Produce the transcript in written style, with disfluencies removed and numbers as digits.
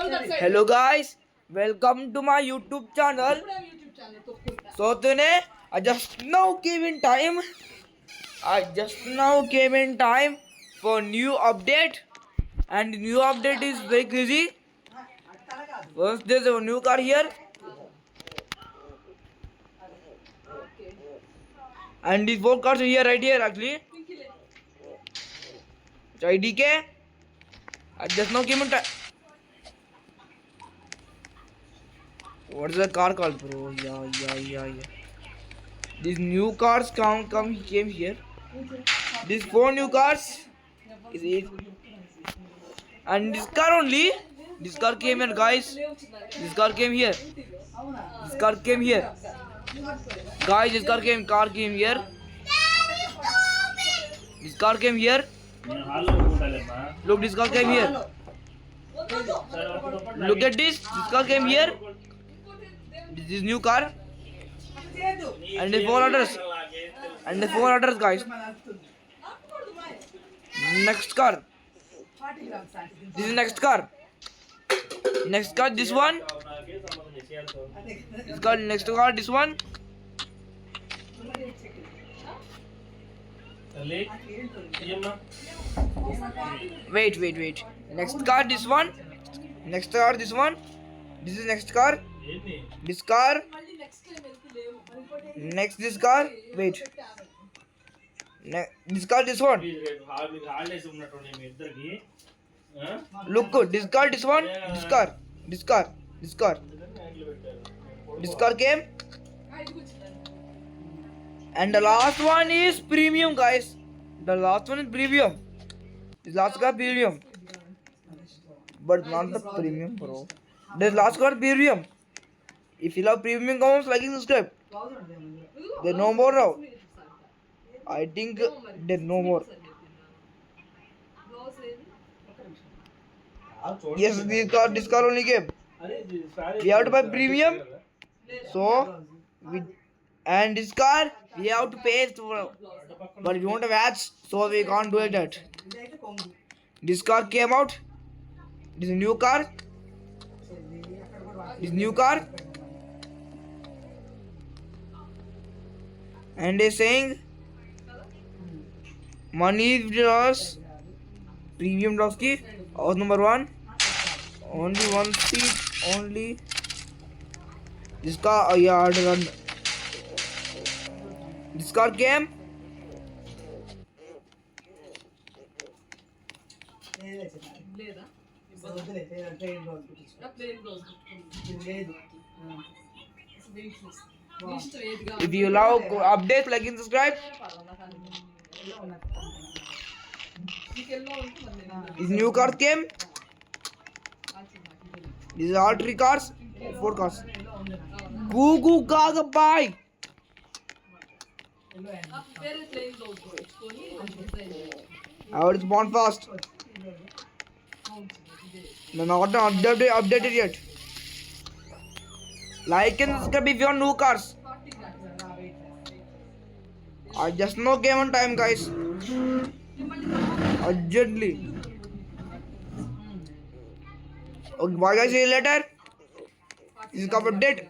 Hello guys, welcome to my YouTube channel. So today I just now came in time. For new update, and new update is very crazy. First there's a new car here, and these four cars are here right here actually. It's IDK. I just now came in time. What's the car called, bro? Yeah. These new cars came here. These four new cars is it, and this car only. This car came here, guys. This car came here. This car came here, guys. This car came here. This car came here. Look, this car came here. Look at this. This car came here. This is new car. And the four others. And the four others, guys. Next car. This is next car. Next car, this one. This car, next car, this one. Wait. Next car, this one. Next car, this one. This is next car. This car. Next, this car. Wait. This car, this one. Look good. This car, this one. This car came. And the last one is premium, guys. The last one is premium. This last car premium. But not the premium, bro. This last car premium. If you love premium, comments, like and subscribe. There's no more now. I think there's no more. Yes, this car only came. We have to buy premium. So, and this car we have to pay for. But we won't have ads, so we can't do that. This car came out. This is a new car. This new car. And they're saying money draws premium draws key. House number 1. Only one seat. Only this car. Oh yeah, this car came. If you love updates, like and subscribe. This new car came. These are all 3 cars, 4 cars. Goo gaga bye. I would spawn fast. No, not updated yet. Like and subscribe if you want new cars. I just now came on time, guys. Urgently. Okay, bye guys, see you later. This is Car Update.